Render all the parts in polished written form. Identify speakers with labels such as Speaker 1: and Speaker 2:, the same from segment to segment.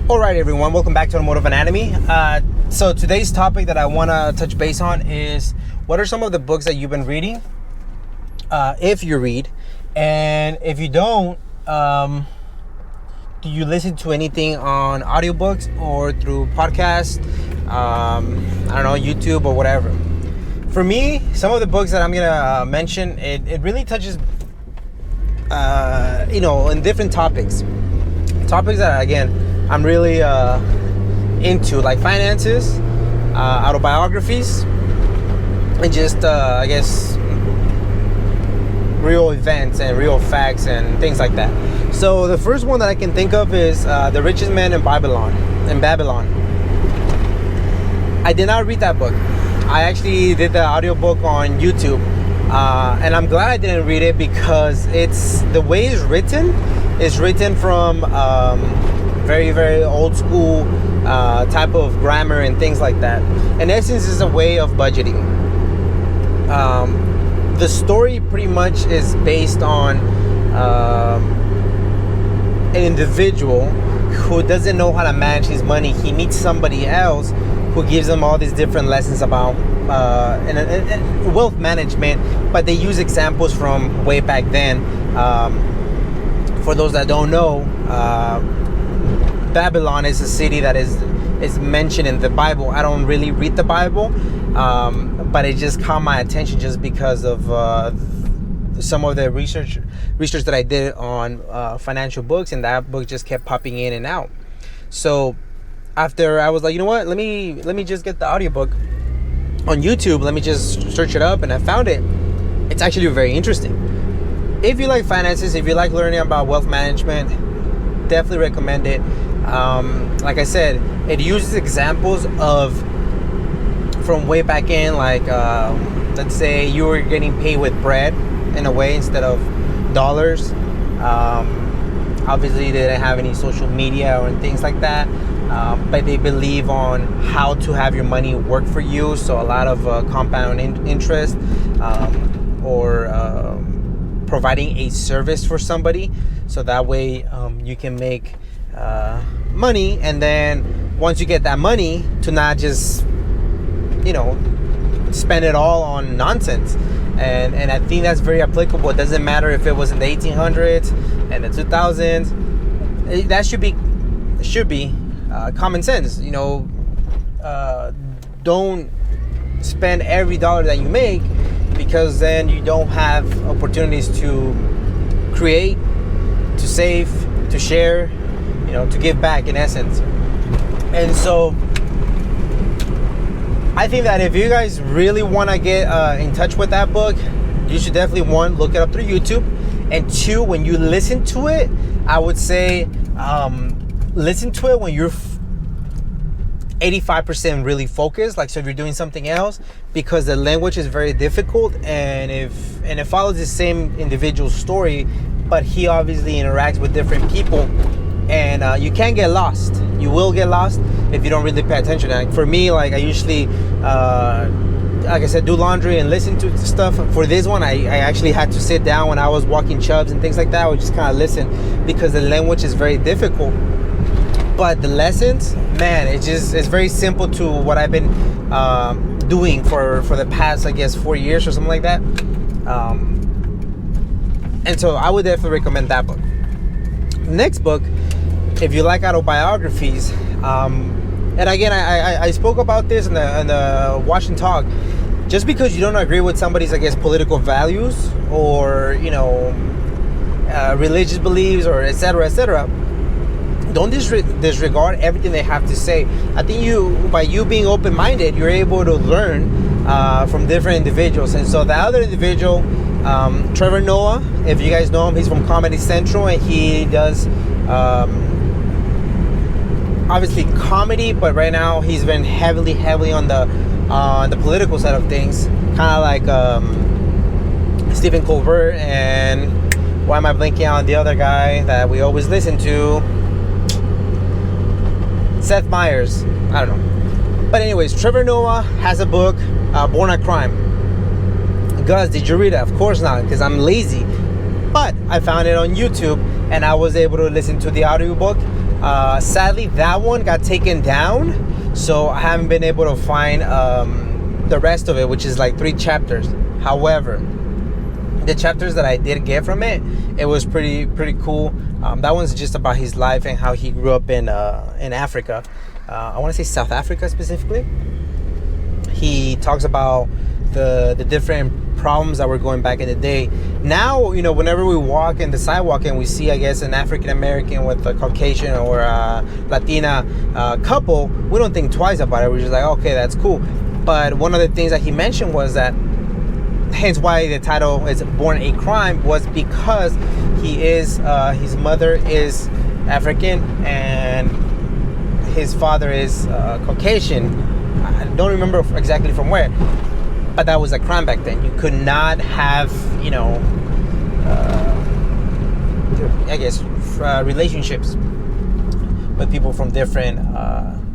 Speaker 1: All right, everyone, welcome back to Automotive Anatomy. So today's topic that I want to touch base on is what are some of the books that you've been reading, if you read, and if you don't, do you listen to anything on audiobooks or through podcasts, I don't know, YouTube or whatever. For me, some of the books that I'm going to mention, it really touches, in different topics that, again, I'm really into, like finances, autobiographies, and just, I guess, real events and real facts and things like that. So the first one that I can think of is The Richest Man in Babylon. I did not read that book. I actually did the audiobook on YouTube. And I'm glad I didn't read it because the way it's written from very, very old school type of grammar and things like that. In essence, it's a way of budgeting. The story pretty much is based on an individual who doesn't know how to manage his money. He meets somebody else who gives him all these different lessons about wealth management, but they use examples from way back then. For those that don't know, Babylon is a city that is mentioned in the Bible. I don't really read the Bible, but it just caught my attention just because of some of the research that I did on financial books, and that book just kept popping in and out. So after I was like, you know what, let me just get the audiobook on YouTube. Let me just search it up, and I found it. It's actually very interesting. If you like finances, if you like learning about wealth management, definitely recommend it. Like I said, it uses examples from way back in, like let's say you were getting paid with bread in a way instead of dollars. Obviously they didn't have any social media or things like that, but they believe on how to have your money work for you. So a lot of compound interest, or providing a service for somebody, so that way you can make money, and then once you get that money, to not just spend it all on nonsense. And I think that's very applicable. It doesn't matter if it was in the 1800s and the 2000s. That should be common sense. Don't spend every dollar that you make, because then you don't have opportunities to create, to save, to share, to give back, in essence. And so I think that if you guys really want to get in touch with that book, you should definitely, one, look it up through YouTube, and two, when you listen to it, I would say listen to it when you're 85% really focused, like, so if you're doing something else, because the language is very difficult, and it follows the same individual story, but he obviously interacts with different people, and you can get lost. You will get lost if you don't really pay attention. Like for me, like I usually like I said, do laundry and listen to stuff. For this one, I actually had to sit down when I was walking chubs and things like that. I would just kind of listen, because the language is very difficult. But the lessons, man, it's very simple to what I've been doing for the past, I guess, 4 years or something like that. And so I would definitely recommend that book. Next book, if you like autobiographies, and again, I spoke about this in the Watch and Talk. Just because you don't agree with somebody's, I guess, political values, or religious beliefs, or etc., don't disregard everything they have to say. I think by you being open-minded, you're able to learn from different individuals. And so the other individual, Trevor Noah, if you guys know him, he's from Comedy Central, and he does obviously comedy, but right now he's been heavily on the political side of things, kind of like Stephen Colbert, and why am I blinking on the other guy that we always listen to? Seth Meyers. I don't know. But anyways, Trevor Noah has a book, Born on Crime. Gus, did you read it? Of course not, because I'm lazy. But I found it on YouTube, and I was able to listen to the audiobook. Sadly, that one got taken down, so I haven't been able to find the rest of it, which is like 3 chapters. However, the chapters that I did get from it, it was pretty cool. That one's just about his life and how he grew up in Africa. I want to say South Africa specifically. He talks about the different problems that were going back in the day. Now, whenever we walk in the sidewalk and we see, I guess, an African American with a Caucasian or a Latina couple, we don't think twice about it. We're just like, okay, that's cool. But one of the things that he mentioned was that, hence why the title is Born a Crime, was because his mother is African and his father is Caucasian. I don't remember exactly from where, but that was a crime back then. You could not have, relationships with people from different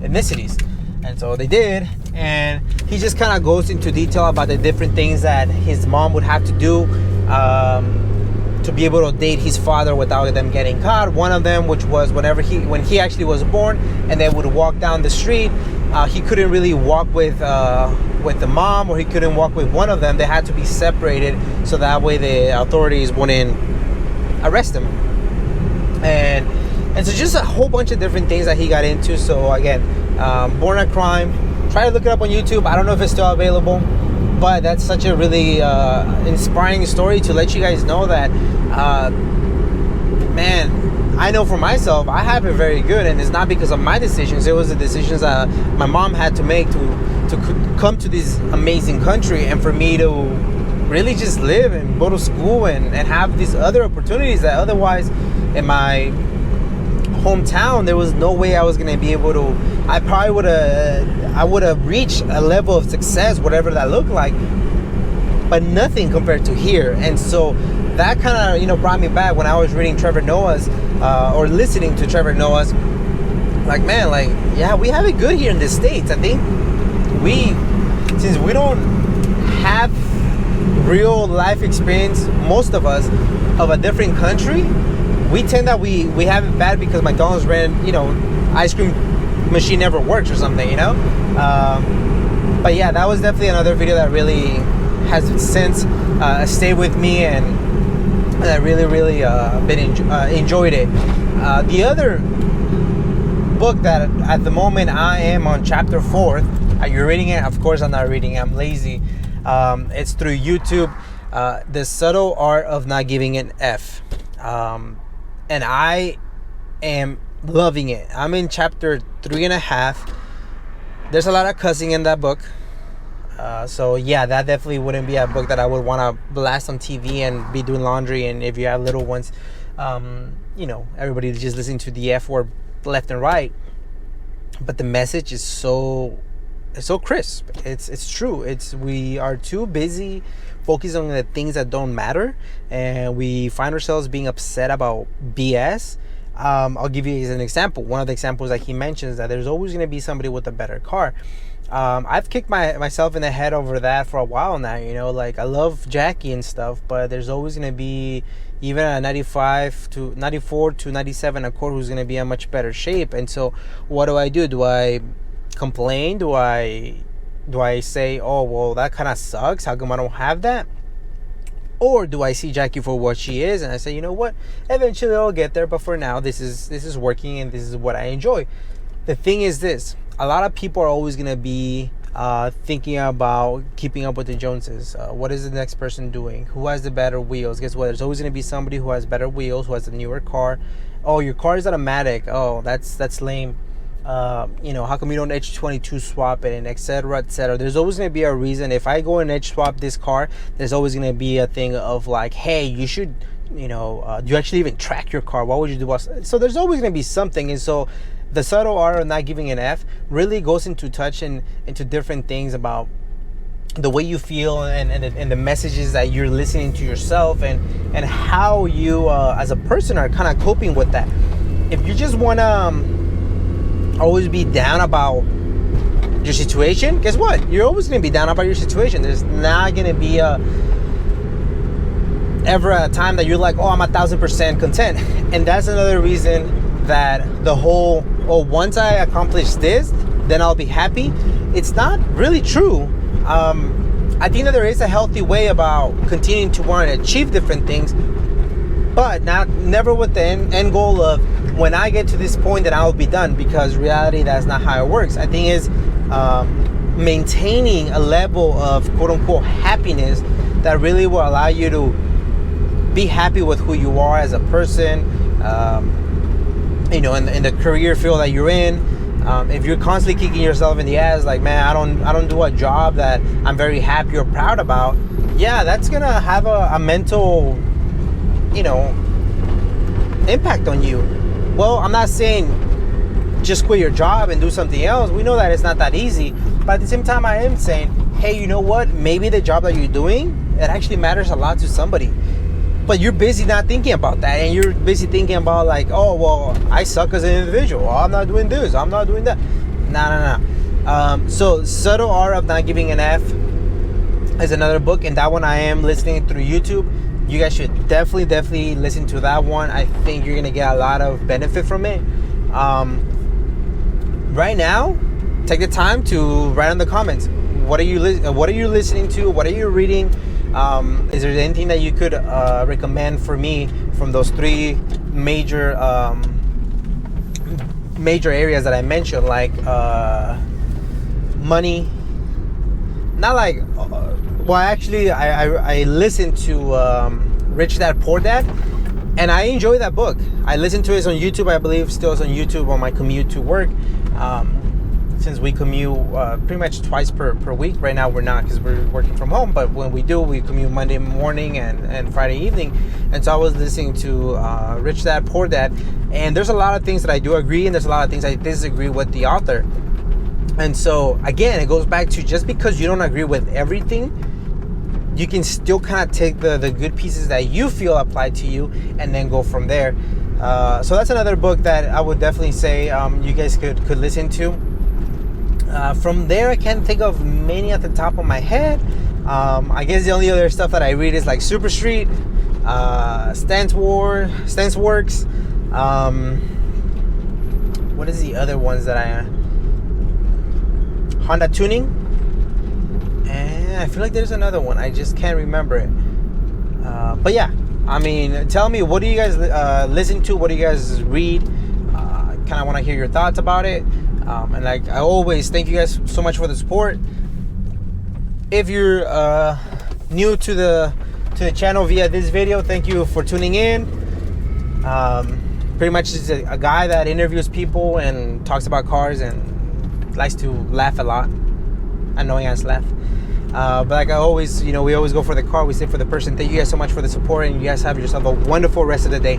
Speaker 1: ethnicities. And so they did, and he just kind of goes into detail about the different things that his mom would have to do to be able to date his father without them getting caught. One of them, which was when he actually was born, and they would walk down the street, he couldn't really walk with the mom, or he couldn't walk with one of them. They had to be separated, so that way the authorities wouldn't arrest him. And so just a whole bunch of different things that he got into. So again, Born a Crime. Try to look it up on YouTube. I don't know if it's still available, but that's such a really inspiring story to let you guys know that, man, I know for myself, I have it very good, and it's not because of my decisions. It was the decisions that my mom had to make to come to this amazing country, and for me to really just live and go to school and have these other opportunities that otherwise in my hometown there was no way I was going to be able to. I probably would have reached a level of success, whatever that looked like, but nothing compared to here. And so that kind of brought me back when I was reading Trevor Noah's or listening to Trevor Noah's, like, man, like, yeah, we have it good here in the States. I think since we don't have real life experience, most of us, of a different country, we tend that we have it bad because McDonald's ran, ice cream machine never works or something, but yeah, that was definitely another video that really has since stayed with me, and I really enjoyed it. The other book that at the moment I am on chapter 4. Are you reading it? Of course I'm not reading it. I'm lazy. It's through YouTube. The Subtle Art of Not Giving an F. And I am loving it. I'm in chapter 3.5. There's a lot of cussing in that book. So yeah, that definitely wouldn't be a book that I would want to blast on TV and be doing laundry. And if you have little ones, everybody just listening to the F word left and right. But the message is so crisp. It's true. We are too busy focusing on the things that don't matter, and we find ourselves being upset about BS. I'll give you an example. One of the examples that he mentions, that there's always going to be somebody with a better car. I've kicked myself in the head over that for a while now. Like, I love Jackie and stuff, but there's always going to be even a 94 to 97 Accord who's going to be in much better shape. And so what do? Do I complain? Do I say, oh, well, that kind of sucks, how come I don't have that? Or do I see Jackie for what she is, and I say, you know what, eventually I'll get there, but for now this is working, and this is what I enjoy. The thing is this: a lot of people are always going to be thinking about keeping up with the Joneses. What is the next person doing? Who has the better wheels? Guess what? There's always going to be somebody who has better wheels, who has a newer car. Oh, your car is automatic. Oh, that's lame. How come you don't edge 22 swap it, and etc. etc. There's always going to be a reason. If I go and edge swap this car, there's always going to be a thing of like, hey, you should, do you actually even track your car? What would you do? So there's always going to be something. And so the Subtle Art of Not Giving an F really goes into into different things about the way you feel and the messages that you're listening to yourself, and how you as a person are kind of coping with that. If you just want to always be down about your situation, guess what? You're always going to be down about your situation. There's not going to be ever a time that you're like, oh, I'm 1,000% content. And that's another reason that the whole, oh, once I accomplish this, then I'll be happy. It's not really true. I think that there is a healthy way about continuing to want to achieve different things, but never with the end goal of, when I get to this point, then I'll be done, because reality, that's not how it works. I think is maintaining a level of quote unquote happiness that really will allow you to be happy with who you are as a person, in the career field that you're in. If you're constantly kicking yourself in the ass, like, man, I don't do a job that I'm very happy or proud about, yeah, that's gonna have a mental, impact on you. Well, I'm not saying just quit your job and do something else. We know that it's not that easy, but at the same time, I am saying, hey, you know what? Maybe the job that you're doing, it actually matters a lot to somebody. But you're busy not thinking about that, and you're busy thinking about, like, oh, well, I suck as an individual. I'm not doing this. I'm not doing that. No. So Subtle Art of Not Giving an F is another book, and that one I am listening through YouTube. You guys should definitely listen to that one. I think you're gonna get a lot of benefit from it. Right now, take the time to write in the comments. What are you listening to? What are you reading? Is there anything that you could recommend for me from those three major areas that I mentioned, like money? Not like, well, actually, I listened to Rich Dad Poor Dad, and I enjoy that book. I listened to it on YouTube. I believe still is on YouTube on my commute to work. Since we commute pretty much twice per week. Right now we're not, because we're working from home, but when we do, we commute Monday morning and Friday evening. And so I was listening to Rich Dad Poor Dad, and there's a lot of things that I do agree, and there's a lot of things I disagree with the author. And so again, it goes back to, just because you don't agree with everything, you can still kind of take the good pieces that you feel apply to you and then go from there. So that's another book that I would definitely say you guys could listen to. From there, I can't think of many at the top of my head. I guess the only other stuff that I read is like Super Street, Stance Works. What is the other ones that Honda Tuning? And I feel like there's another one. I just can't remember it. But yeah, I mean, tell me, what do you guys listen to? What do you guys read? Kind of want to hear your thoughts about it. And like I always, thank you guys so much for the support. If you're new to the channel via this video, thank you for tuning in. Pretty much just a guy that interviews people and talks about cars and likes to laugh a lot. Annoying ass laugh. But like I always, we always go for the car, we stay for the person. Thank you guys so much for the support, and you guys have yourself a wonderful rest of the day.